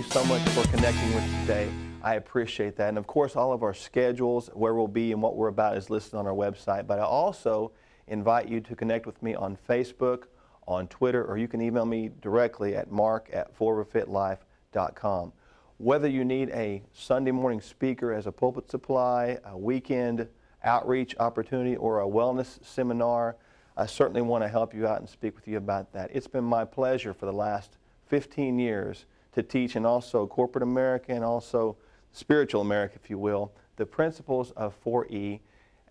so much for connecting with us today. I appreciate that. And of course, all of our schedules, where we'll be and what we're about is listed on our website. But I also invite you to connect with me on Facebook, on Twitter, or you can email me directly at mark@forwardfitlife.com. Whether you need a Sunday morning speaker as a pulpit supply, a weekend outreach opportunity, or a wellness seminar, I certainly want to help you out and speak with you about that. It's been my pleasure for the last 15 years to teach in also corporate America and also spiritual America, if you will, the principles of 4E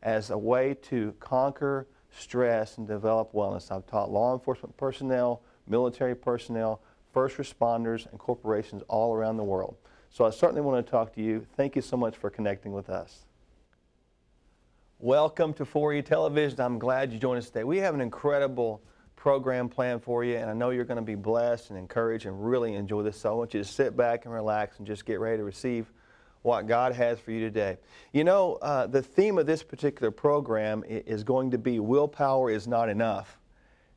as a way to conquer stress and develop wellness. I've taught law enforcement personnel, military personnel, first responders, and corporations all around the world. So I certainly want to talk to you. Thank you so much for connecting with us. Welcome to 4E Television. I'm glad you joined us today. We have an incredible program planned for you, and I know you're going to be blessed and encouraged and really enjoy this. So I want you to sit back and relax and just get ready to receive what God has for you today. You know, the theme of this particular program is going to be willpower is not enough.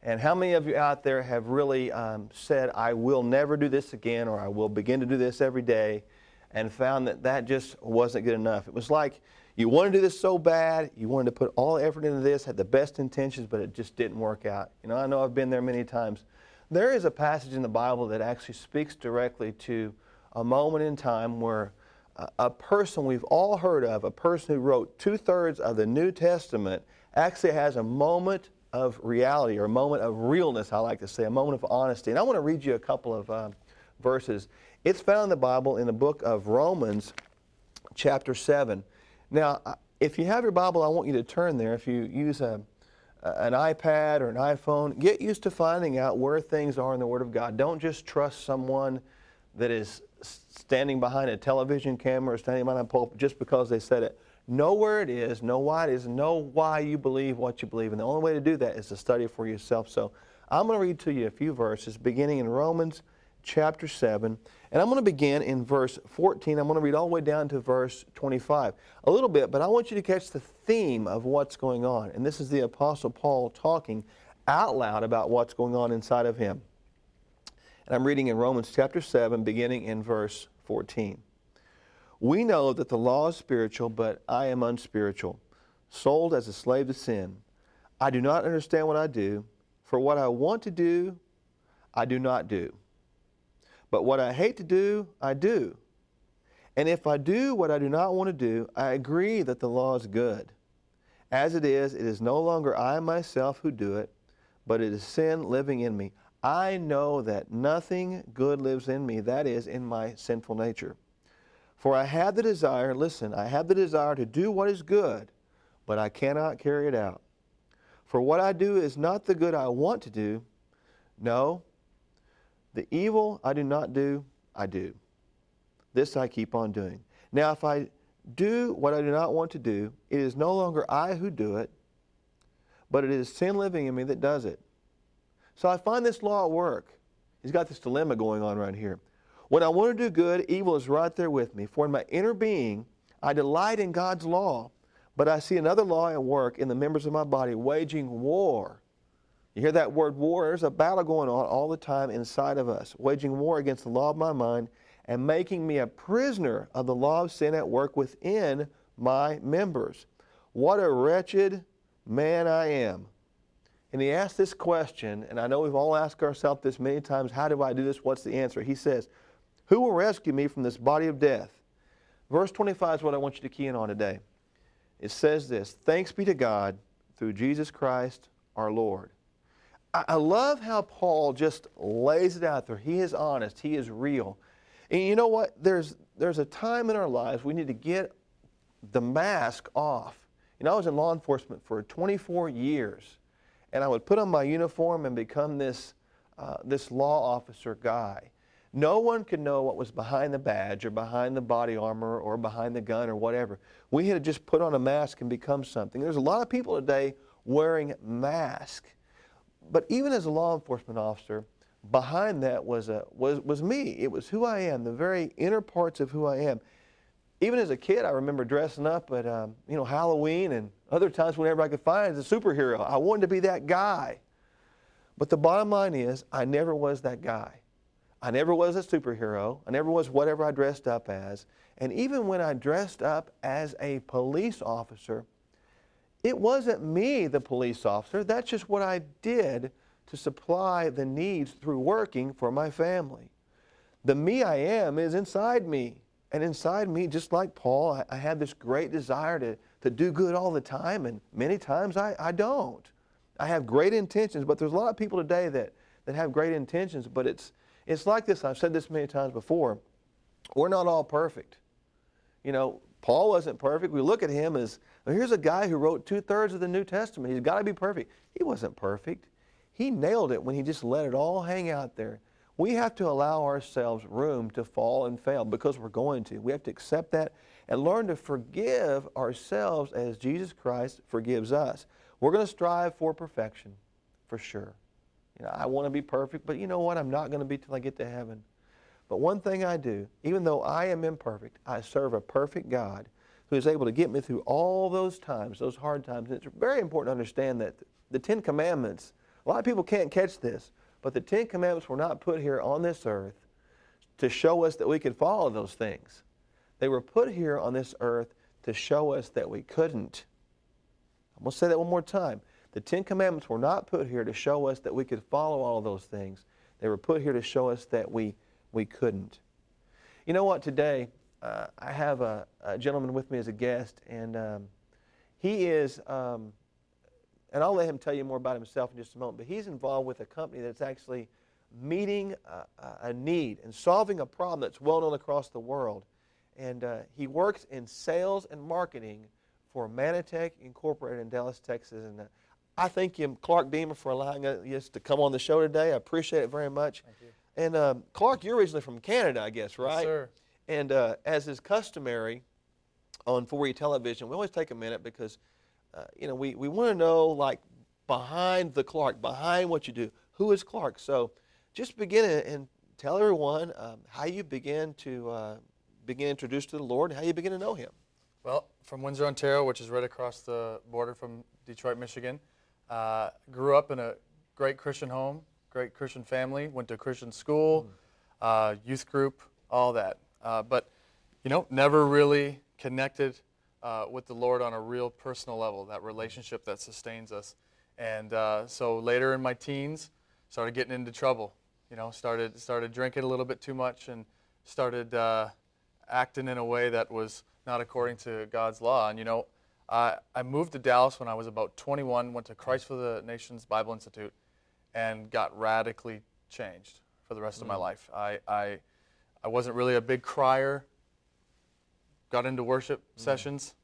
And how many of you out there have really said, I will never do this again, or I will begin to do this every day, and found that that just wasn't good enough? It was like you wanted to do this so bad, you wanted to put all effort into this, had the best intentions, but it just didn't work out. You know, I know I've been there many times. There is a passage in the Bible that actually speaks directly to a moment in time where a person we've all heard of, a person who wrote 2/3 of the New Testament, actually has a moment of reality, or a moment of realness, I like to say, a moment of honesty. And I want to read you a couple of verses. It's found in the Bible in the book of Romans, chapter 7. Now, if you have your Bible, I want you to turn there. If you use an iPad or an iPhone, get used to finding out where things are in the Word of God. Don't just trust someone that is standing behind a television camera or standing behind a pulpit just because they said it. Know where it is, know why it is, know why you believe what you believe. And the only way to do that is to study it for yourself. So I'm going to read to you a few verses beginning in Romans chapter 7. And I'm going to begin in verse 14. I'm going to read all the way down to verse 25. A little bit, but I want you to catch the theme of what's going on. And this is the Apostle Paul talking out loud about what's going on inside of him. And I'm reading in Romans chapter 7, beginning in verse 14. We know that the law is spiritual, but I am unspiritual, sold as a slave to sin. I do not understand what I do, for what I want to do, I do not do. But what I hate to do, I do. And if I do what I do not want to do, I agree that the law is good. As it is no longer I myself who do it, but it is sin living in me. I know that nothing good lives in me, that is, in my sinful nature. For I have the desire, listen, I have the desire to do what is good, but I cannot carry it out. For what I do is not the good I want to do. No, the evil I do not do, I do. This I keep on doing. Now if I do what I do not want to do, it is no longer I who do it, but it is sin living in me that does it. So I find this law at work. He's got this dilemma going on right here. When I want to do good, evil is right there with me. For in my inner being, I delight in God's law, but I see another law at work in the members of my body, waging war. You hear that word war? There's a battle going on all the time inside of us, waging war against the law of my mind and making me a prisoner of the law of sin at work within my members. What a wretched man I am. And he asked this question, and I know we've all asked ourselves this many times, how do I do this? What's the answer? He says, who will rescue me from this body of death? Verse 25 is what I want you to key in on today. It says this, thanks be to God through Jesus Christ our Lord. I love how Paul just lays it out there. He is honest. He is real. And you know what? There's a time in our lives we need to get the mask off. You know, I was in law enforcement for 24 years, and I would put on my uniform and become this law officer guy. No one could know what was behind the badge or behind the body armor or behind the gun or whatever. We had to just put on a mask and become something. There's a lot of people today wearing masks. But even as a law enforcement officer, behind that was me. It was who I am, the very inner parts of who I am. Even as a kid, I remember dressing up at Halloween and other times whenever I could find as a superhero. I wanted to be that guy. But the bottom line is, I never was that guy. I never was a superhero. I never was whatever I dressed up as. And even when I dressed up as a police officer, it wasn't me, the police officer. That's just what I did to supply the needs through working for my family. The me I am is inside me. And inside me, just like Paul, I had this great desire to do good all the time, and many times I don't. I have great intentions, but there's a lot of people today that have great intentions, but it's like this. I've said this many times before. We're not all perfect. You know, Paul wasn't perfect. We look at him as, well, here's a guy who wrote 2/3 of the New Testament. He's got to be perfect. He wasn't perfect. He nailed it when he just let it all hang out there. We have to allow ourselves room to fall and fail because we're going to. We have to accept that and learn to forgive ourselves as Jesus Christ forgives us. We're going to strive for perfection, for sure. You know, I want to be perfect, but you know what? I'm not going to be till I get to heaven. But one thing I do, even though I am imperfect, I serve a perfect God who is able to get me through all those times, those hard times. And it's very important to understand that the Ten Commandments, a lot of people can't catch this, but the Ten Commandments were not put here on this earth to show us that we could follow those things. They were put here on this earth to show us that we couldn't. I'm going to say that one more time. The Ten Commandments were not put here to show us that we could follow all of those things. They were put here to show us that we couldn't. You know what? Today, I have a gentleman with me as a guest, and he is, and I'll let him tell you more about himself in just a moment, but he's involved with a company that's actually meeting a need and solving a problem that's well known across the world. And he works in sales and marketing for Mannatech Incorporated in Dallas, Texas. And I thank you, Clark Diemer, for allowing us to come on the show today. I appreciate it very much. Thank you. And Clark, you're originally from Canada, I guess, right? Yes, sir. And as is customary on 4E television, we always take a minute because, you know, we want to know, like, behind the Clark, behind what you do, who is Clark? So just begin and tell everyone how you began to begin introduced to the Lord and how you begin to know Him. Well, from Windsor, Ontario, which is right across the border from Detroit, Michigan. Grew up in a great Christian home, great Christian family, went to Christian school, youth group, all that. But, you know, never really connected with the Lord on a real personal level, that relationship that sustains us. And so later in my teens, started getting into trouble. You know, started drinking a little bit too much and started acting in a way that was not according to God's law. And, you know, I moved to Dallas when I was about 21, went to Christ for the Nations Bible Institute, and got radically changed for the rest of my life. I wasn't really a big crier. Got into worship sessions.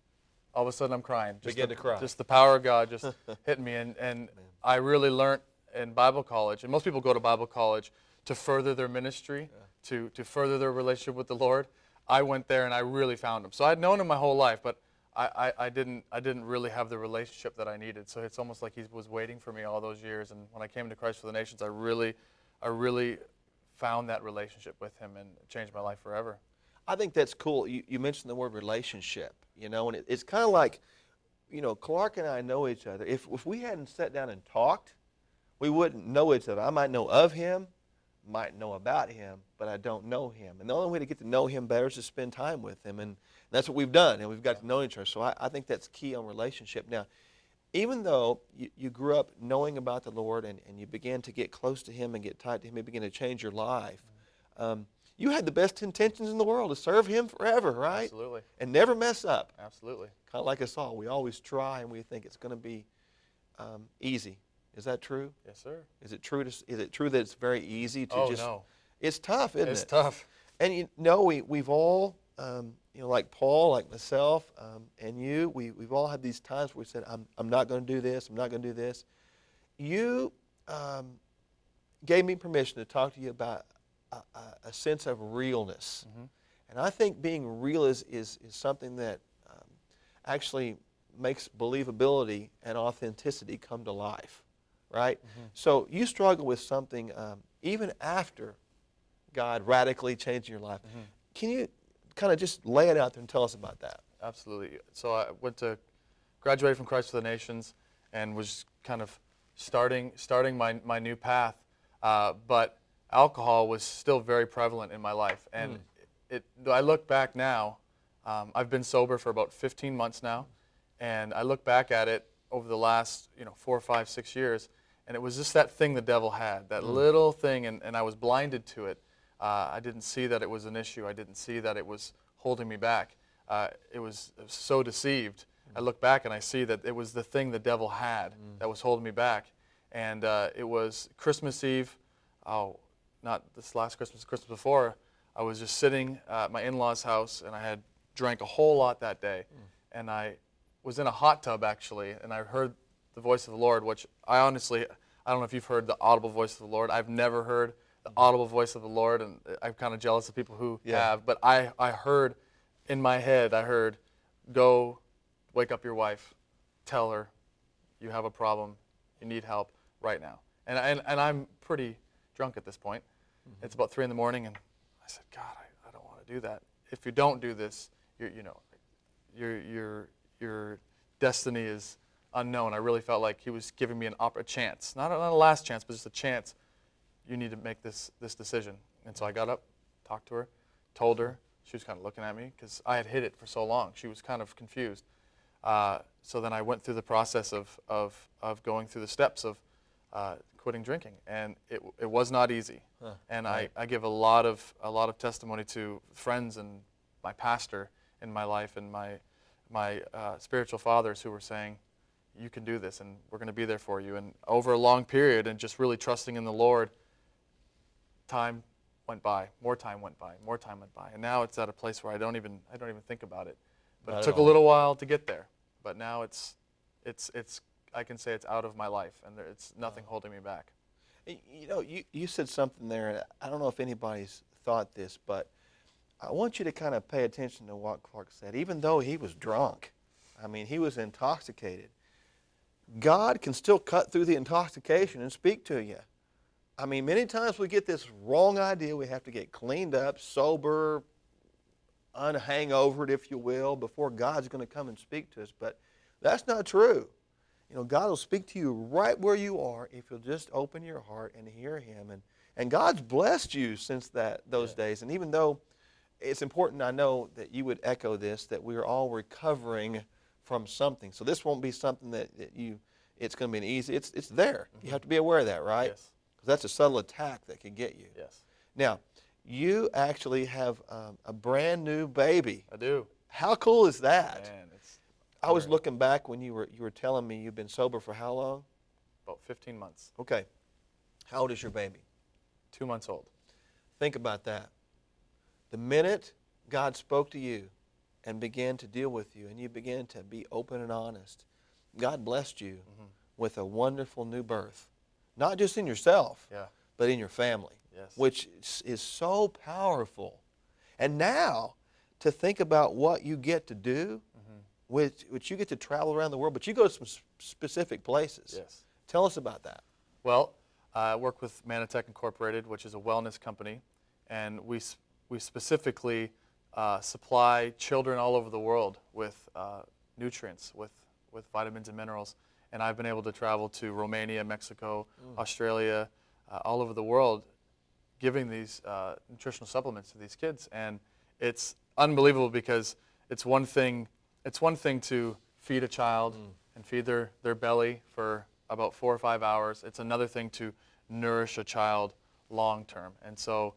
All of a sudden I'm crying. Began to cry. Just the power of God just hitting me. And I really learned in Bible college, and most people go to Bible college to further their ministry, to further their relationship with the Lord. I went there and I really found Him. So I'd known Him my whole life, but I didn't really have the relationship that I needed. So it's almost like He was waiting for me all those years. And when I came to Christ for the Nations, I really found that relationship with Him, and it changed my life forever. I think that's cool. You mentioned the word relationship, you know, and it's kind of like, you know, Clark and I know each other. If we hadn't sat down and talked, we wouldn't know each other. I might know of Him, might know about Him, but I don't know Him. And the only way to get to know Him better is to spend time with Him. And that's what we've done, and we've got to know each other. So I think that's key on relationship. Now, even though you grew up knowing about the Lord and you began to get close to Him and get tight to Him, it began to change your life. You had the best intentions in the world to serve Him forever, right? Absolutely. And never mess up. Absolutely. Kind of like us all. We always try, and we think it's going to be easy. Is that true? Yes, sir. Is it true that it's very easy to Oh, just? no. It's tough, isn't it? It's tough. And you know, we've all, you know, like Paul, like myself, and you, we've all had these times where we said, I'm not going to do this. I'm not going to do this. You gave me permission to talk to you about a sense of realness. And I think being real is something that actually makes believability and authenticity come to life, right? So you struggle with something even after God radically changed your life. Can you kind of just lay it out there and tell us about that? Absolutely. So I graduated from Christ for the Nations and was kind of starting my new path. But alcohol was still very prevalent in my life. And I look back now, I've been sober for about 15 months now, and I look back at it over the last 4, 5, 6 years, and it was just that thing the devil had, that little thing, and I was blinded to it. I didn't see that it was an issue. I didn't see that it was holding me back. It was so deceived. I look back and I see that it was the thing the devil had that was holding me back. And it was Christmas Eve, not this last Christmas, Christmas before, I was just sitting at my in-laws' house, and I had drank a whole lot that day. And I was in a hot tub, actually, and I heard the voice of the Lord, which I don't know if you've heard the audible voice of the Lord. I've never heard the audible voice of the Lord, and I'm kind of jealous of people who have. But I heard, in my head, go wake up your wife, tell her you have a problem, you need help right now. And I'm pretty drunk at this point. It's about 3 in the morning, and I said, God, I don't want to do that. If you don't do this, your destiny is unknown. I really felt like he was giving me a chance, not a last chance, but just a chance. You need to make this decision. And so I got up, talked to her, told her. She was kind of looking at me because I had hid it for so long. She was kind of confused. So then I went through the process of going through the steps of quitting drinking, and it was not easy. And I give a lot of testimony to friends and my pastor in my life and my spiritual fathers who were saying, you can do this, and we're going to be there for you. And over a long period, and just really trusting in the Lord, time went by, more time went by, more time went by, and now it's at a place where I don't even think about it. But it took a little while to get there. But now it's I can say it's out of my life, and it's nothing holding me back. You said something there, and I don't know if anybody's thought this, but I want you to kind of pay attention to what Clark said. Even though he was drunk, he was intoxicated, God can still cut through the intoxication and speak to you. Many times we get this wrong idea we have to get cleaned up, sober, unhangovered, if you will, before God's going to come and speak to us. But that's not true. God will speak to you right where you are if you'll just open your heart and hear Him. And God's blessed you since those days. And even though it's important, I know, that you would echo this, that we are all recovering from something. So this won't be something that it's going to be an easy, it's there. You have to be aware of that, right? Yes. Because that's a subtle attack that can get you. Yes. Now, you actually have a brand new baby. I do. How cool is that? Man, I was looking back when you were telling me you've been sober for how long? About 15 months. Okay. How old is your baby? 2 months old. Think about that. The minute God spoke to you and began to deal with you, and you began to be open and honest, God blessed you with a wonderful new birth. Not just in yourself, but in your family, which is so powerful. And now, to think about what you get to do, which you get to travel around the world, but you go to some specific places. Yes. Tell us about that. Well, I work with Mannatech Incorporated, which is a wellness company, and we specifically supply children all over the world with nutrients, with vitamins and minerals. And I've been able to travel to Romania, Mexico, Australia, all over the world, giving these nutritional supplements to these kids. And it's unbelievable because it's one thing to feed a child and feed their belly for about 4 or 5 hours. It's another thing to nourish a child long term. And so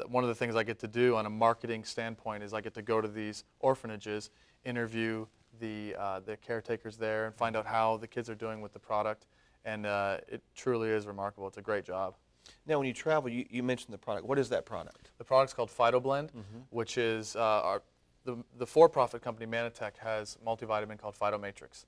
one of the things I get to do on a marketing standpoint is I get to go to these orphanages, interview the caretakers there, and find out how the kids are doing with the product. And it truly is remarkable. It's a great job. Now, when you travel, you mentioned the product. What is that product? The product's called PhytoBlend, which is the for-profit company Mannatech has a multivitamin called PhytoMatrix.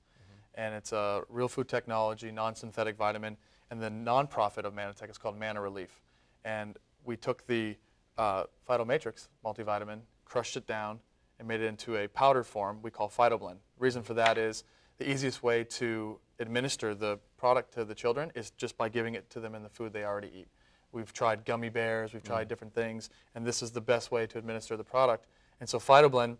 And it's a real food technology, non-synthetic vitamin. And the non-profit of Mannatech is called Manna Relief. And we took the PhytoMatrix multivitamin, crushed it down, and made it into a powder form we call PhytoBlend. The reason for that is the easiest way to administer the product to the children is just by giving it to them in the food they already eat. We've tried gummy bears, we've tried different things, and this is the best way to administer the product. And so PhytoBlend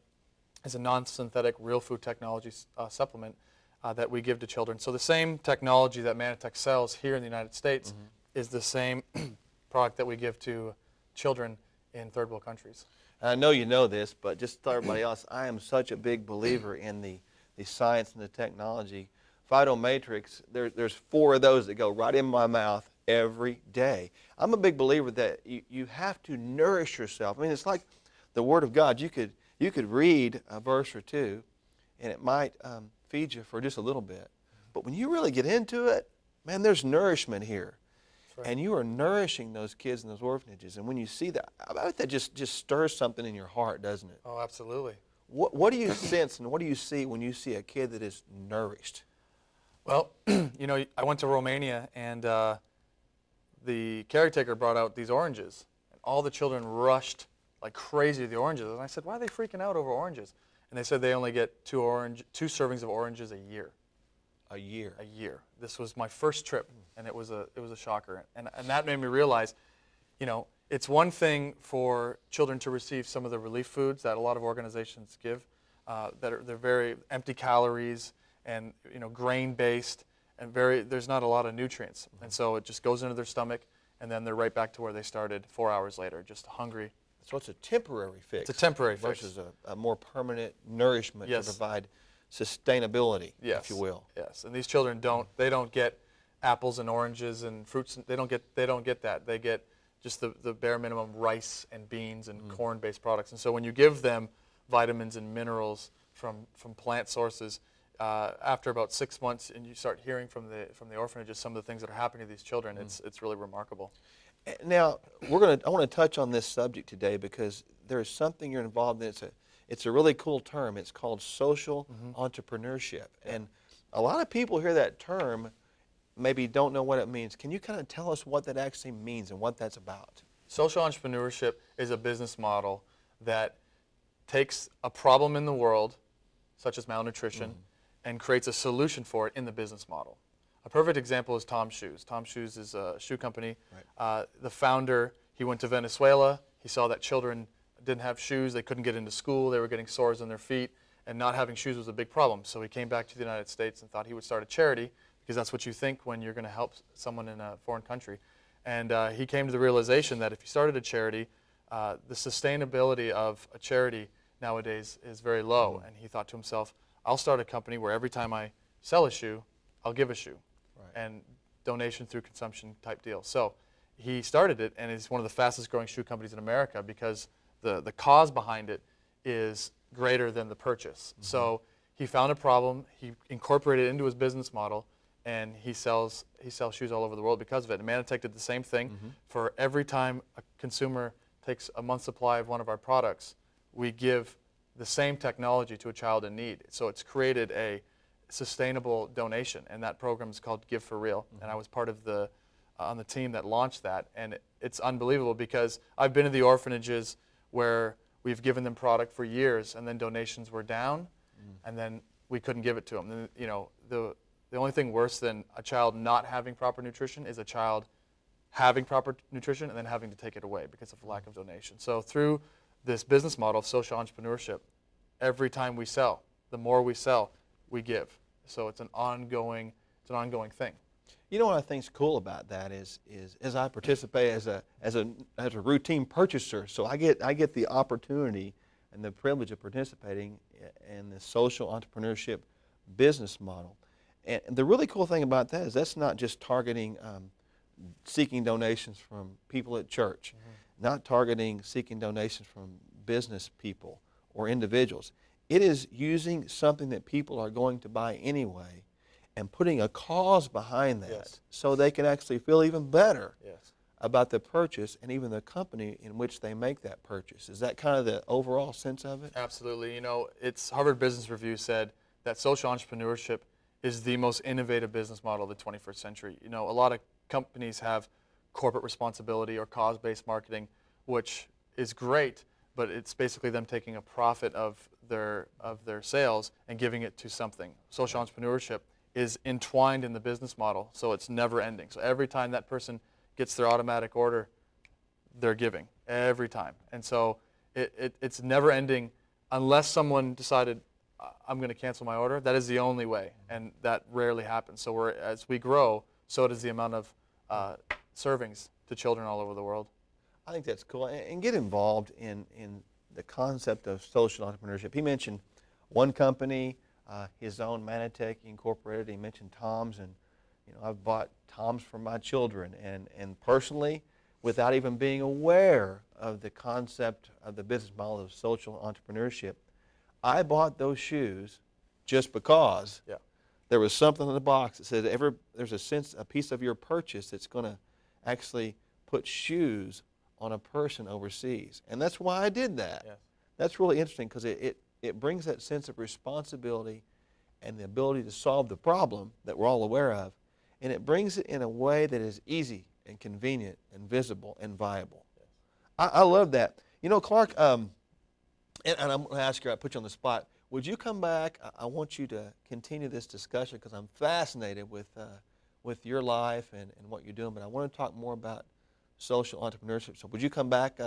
is a non-synthetic real food technology supplement that we give to children. So the same technology that Mannatech sells here in the United States is the same product that we give to children in third world countries. I know you know this, but just to tell everybody else, I am such a big believer in the science and the technology. Phytomatrix, there's 4 of those that go right in my mouth every day. I'm a big believer that you have to nourish yourself. I mean, it's like the Word of God. You could read a verse or two, and it might feed you for just a little bit. But when you really get into it, man, there's nourishment here. Right. And you are nourishing those kids in those orphanages. And when you see that, I bet that just stirs something in your heart, doesn't it? Oh, absolutely. What do you sense and what do you see when you see a kid that is nourished? Well, you know, I went to Romania, and the caretaker brought out these oranges. And all the children rushed like crazy to the oranges. And I said, why are they freaking out over oranges? And they said they only get 2 servings of oranges a year. A year? A year. This was my first trip, and it was a shocker. And that made me realize, you know, it's one thing for children to receive some of the relief foods that a lot of organizations give, they're very empty calories and, you know, grain-based, and there's not a lot of nutrients. And so it just goes into their stomach, and then they're right back to where they started 4 hours later, just hungry. So it's a temporary fix. It's a temporary fix. Versus a more permanent nourishment Yes. to provide sustainability, Yes. if you will. Yes, and these children don't get apples and oranges and fruits. They don't get that. They get just the bare minimum rice and beans and corn-based products. And so when you give them vitamins and minerals from plant sources, after about 6 months, and you start hearing from the orphanages some of the things that are happening to these children, it's really remarkable. Now, I want to touch on this subject today because there's something you're involved in. It's a really cool term. It's called social entrepreneurship. And a lot of people hear that term, maybe don't know what it means. Can you kind of tell us what that actually means and what that's about? Social entrepreneurship is a business model that takes a problem in the world, such as malnutrition, and creates a solution for it in the business model. A perfect example is Tom's Shoes. Tom's Shoes is a shoe company. Right. The founder, he went to Venezuela. He saw that children didn't have shoes. They couldn't get into school. They were getting sores on their feet, and not having shoes was a big problem. So he came back to the United States and thought he would start a charity, because that's what you think when you're going to help someone in a foreign country. And he came to the realization that if he started a charity, the sustainability of a charity nowadays is very low. And he thought to himself, I'll start a company where every time I sell a shoe, I'll give a shoe. Right. And donation through consumption type deal. So he started it, and it's one of the fastest growing shoe companies in America because the cause behind it is greater than the purchase. So he found a problem, he incorporated it into his business model, and he sells shoes all over the world because of it. And Mannatech did the same thing. For every time a consumer takes a month's supply of one of our products, we give the same technology to a child in need. So it's created a sustainable donation, and that program is called Give for Real. And I was part of on the team that launched that, and it's unbelievable because I've been to the orphanages where we've given them product for years, and then donations were down, and then we couldn't give it to them. And, you know, the only thing worse than a child not having proper nutrition is a child having proper nutrition and then having to take it away because of lack of donation. So through this business model of social entrepreneurship, every time we sell, the more we sell, we give. So it's an ongoing thing. You know what I think is cool about that is as I participate as a routine purchaser, so I get the opportunity and the privilege of participating in the social entrepreneurship business model. And the really cool thing about that is that's not just targeting seeking donations from people at church, not seeking donations from business people or individuals. It is using something that people are going to buy anyway and putting a cause behind that so they can actually feel even better about the purchase and even the company in which they make that purchase. Is that kind of the overall sense of it? Absolutely. You know, it's Harvard Business Review said that social entrepreneurship is the most innovative business model of the 21st century. You know, a lot of companies have corporate responsibility or cause-based marketing, which is great, but it's basically them taking a profit of their sales and giving it to something. Social entrepreneurship is entwined in the business model, so it's never ending. So every time that person gets their automatic order, they're giving, every time. And so it's never ending unless someone decided, I'm going to cancel my order. That is the only way, and that rarely happens. So as we grow, so does the amount of servings to children all over the world. I think that's cool. And get involved in the concept of social entrepreneurship. He mentioned one company, his own Mannatech Incorporated. He mentioned Tom's, and I've bought Tom's for my children. And personally, without even being aware of the concept of the business model of social entrepreneurship, I bought those shoes just because there was something in the box that said there's a piece of your purchase that's going to actually put shoes on a person overseas. And that's why I did that. Yes. That's really interesting because it brings that sense of responsibility and the ability to solve the problem that we're all aware of. And it brings it in a way that is easy and convenient and visible and viable. Yes. I love that. Clark, and I'm going to ask you, I put you on the spot. Would you come back? I want you to continue this discussion because I'm fascinated with your life and what you're doing, but I want to talk more about social entrepreneurship. So would you come back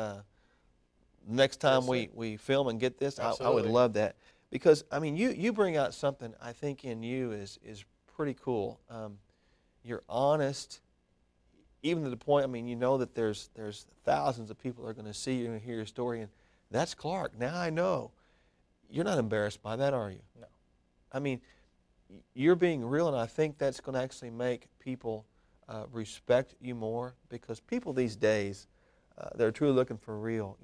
next time we film and get this? I would love that. Because, I mean, you bring out something I think in you is pretty cool. You're honest, even to the point, I mean, you know that there's thousands of people that are going to see you and hear your story, and that's Clark. Now I know. You're not embarrassed by that, are you? No. I mean, you're being real, and I think that's going to actually make people respect you more, because people these days, they're truly looking for real.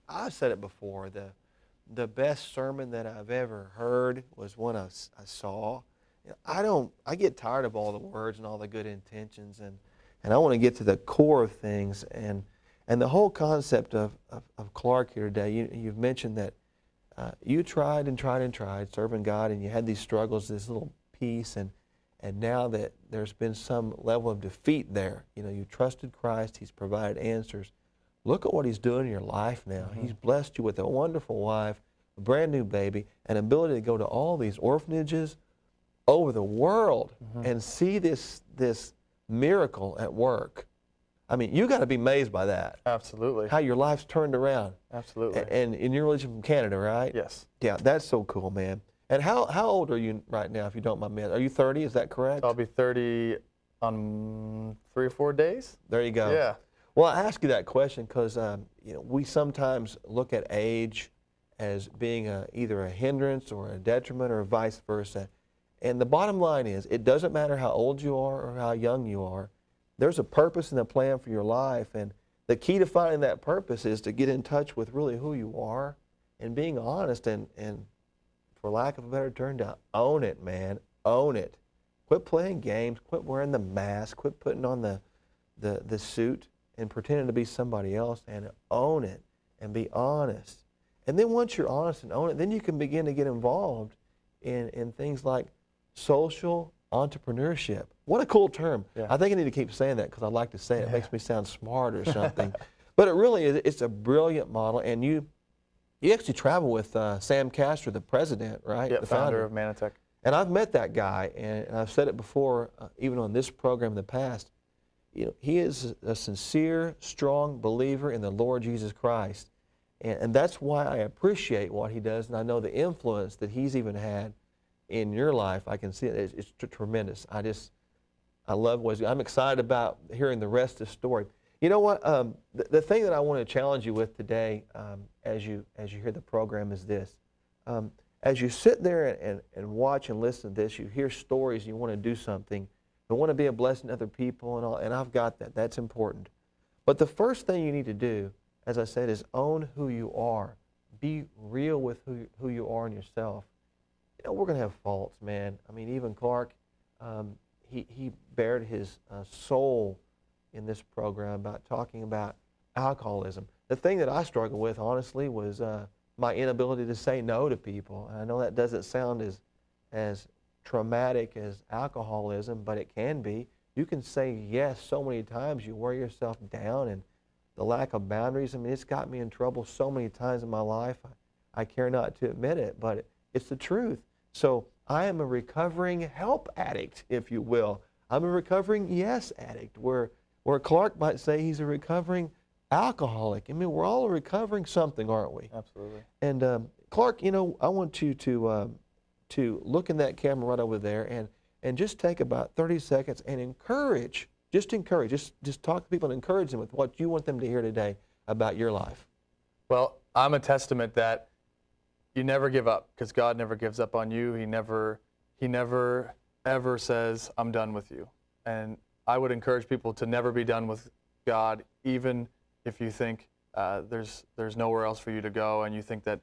I've said it before, the best sermon that I've ever heard was one I saw. I get tired of all the words and all the good intentions, and I want to get to the core of things, and the whole concept of Clark here today. You've mentioned that you tried and tried and tried serving God, and you had these struggles, this little peace, and now that there's been some level of defeat there, you trusted Christ, He's provided answers. Look at what He's doing in your life now. Mm-hmm. He's blessed you with a wonderful wife, a brand new baby, an ability to go to all these orphanages over the world and see this miracle at work. I mean, you got to be amazed by that. Absolutely. How your life's turned around. Absolutely. And you're originally from Canada, right? Yes. Yeah, that's so cool, man. And how old are you right now, if you don't mind me asking? Are you 30? Is that correct? I'll be 30 on 3 or 4 days. There you go. Yeah. Well, I ask you that question because we sometimes look at age as being either a hindrance or a detriment or vice versa. And the bottom line is, it doesn't matter how old you are or how young you are. There's a purpose and a plan for your life. And the key to finding that purpose is to get in touch with really who you are and being honest and for lack of a better term, to own it, man. Own it. Quit playing games. Quit wearing the mask. Quit putting on the suit and pretending to be somebody else, and own it and be honest. And then once you're honest and own it, then you can begin to get involved in things like social entrepreneurship. What a cool term. Yeah. I think I need to keep saying that because I like to say it. It makes me sound smart or something. But it really is. It's a brilliant model. And you actually travel with Sam Castor, the president, right? Yeah, the founder of Mannatech. And I've met that guy, and I've said it before, even on this program in the past. He is a sincere, strong believer in the Lord Jesus Christ. And that's why I appreciate what he does, and I know the influence that he's even had in your life. I can see it. It's tremendous. I love what I'm excited about hearing the rest of the story. You know what? The thing that I want to challenge you with today, as you hear the program, is this. As you sit there and watch and listen to this, you hear stories, you want to do something, you want to be a blessing to other people, and all, and I've got that. That's important. But the first thing you need to do, as I said, is own who you are. Be real with who you are in yourself. We're going to have faults, man. I mean, even Clark, he bared his soul in this program about talking about alcoholism. The thing that I struggled with, honestly, was my inability to say no to people. And I know that doesn't sound as traumatic as alcoholism, but it can be. You can say yes so many times, you wear yourself down, and the lack of boundaries, I mean, it's got me in trouble so many times in my life. I care not to admit it, but it's the truth. So I am a recovering help addict, if you will. I'm a recovering yes addict, where Clark might say he's a recovering alcoholic. I mean, we're all recovering something, aren't we? Absolutely. And Clark, I want you to look in that camera right over there and just take about 30 seconds and encourage just encourage, just talk to people and encourage them with what you want them to hear today about your life. Well, I'm a testament that you never give up, because God never gives up on you. He never ever says, I'm done with you. And I would encourage people to never be done with God, even if you think there's nowhere else for you to go and you think that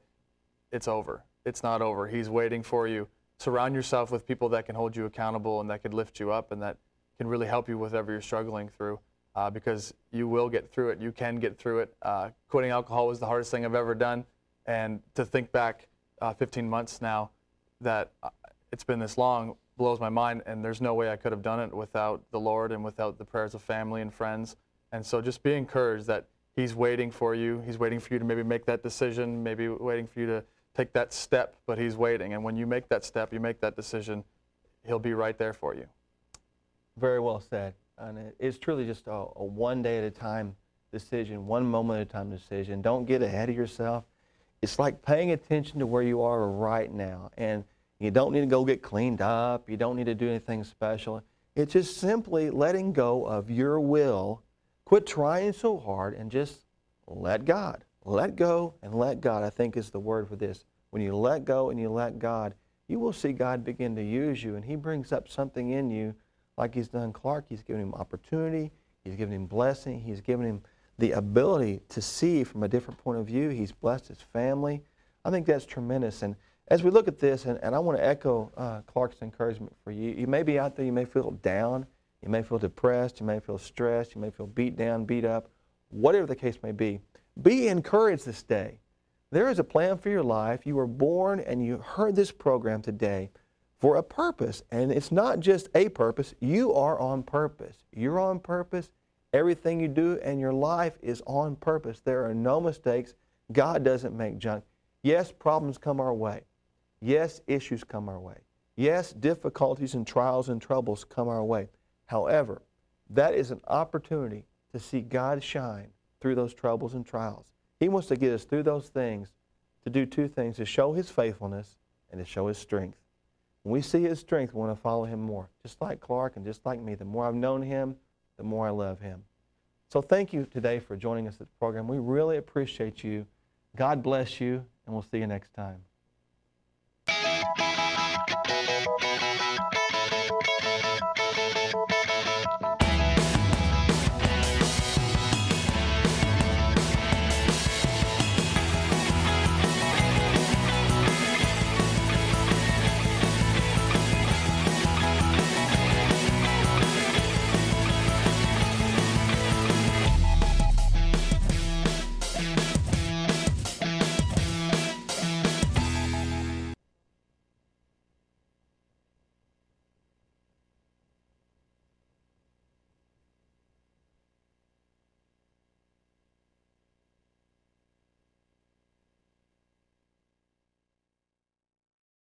it's over. It's not over. He's waiting for you. Surround yourself with people that can hold you accountable and that can lift you up and that can really help you with whatever you're struggling through, because you will get through it. You can get through it. Quitting alcohol was the hardest thing I've ever done. And to think back 15 months now that it's been this long blows my mind, and there's no way I could have done it without the Lord and without the prayers of family and friends. And so just be encouraged that He's waiting for you. He's waiting for you to maybe make that decision, maybe waiting for you to take that step, but He's waiting. And when you make that step, you make that decision, He'll be right there for you. Very well said. And it's truly just a one day at a time decision, one moment at a time decision. Don't get ahead of yourself. It's like paying attention to where you are right now. And you don't need to go get cleaned up. You don't need to do anything special. It's just simply letting go of your will. Quit trying so hard and just let God. Let go and let God, I think, is the word for this. When you let go and you let God, you will see God begin to use you, and He brings up something in you like He's done Clark. He's given him opportunity. He's given him blessing. He's given him the ability to see from a different point of view. He's blessed his family. I think that's tremendous. And as we look at this, and I want to echo Clark's encouragement for you. You may be out there, you may feel down, you may feel depressed, you may feel stressed, you may feel beat down, beat up, whatever the case may be. Be encouraged this day. There is a plan for your life. You were born and you heard this program today for a purpose. And it's not just a purpose. You are on purpose. You're on purpose. Everything you do in your life is on purpose. There are no mistakes. God doesn't make junk. Yes, problems come our way. Yes, issues come our way. Yes, difficulties and trials and troubles come our way. However, that is an opportunity to see God shine through those troubles and trials. He wants to get us through those things to do two things: to show His faithfulness and to show His strength. When we see His strength, we want to follow Him more. Just like Clark and just like me, the more I've known Him, the more I love Him. So thank you today for joining us at the program. We really appreciate you. God bless you, and we'll see you next time.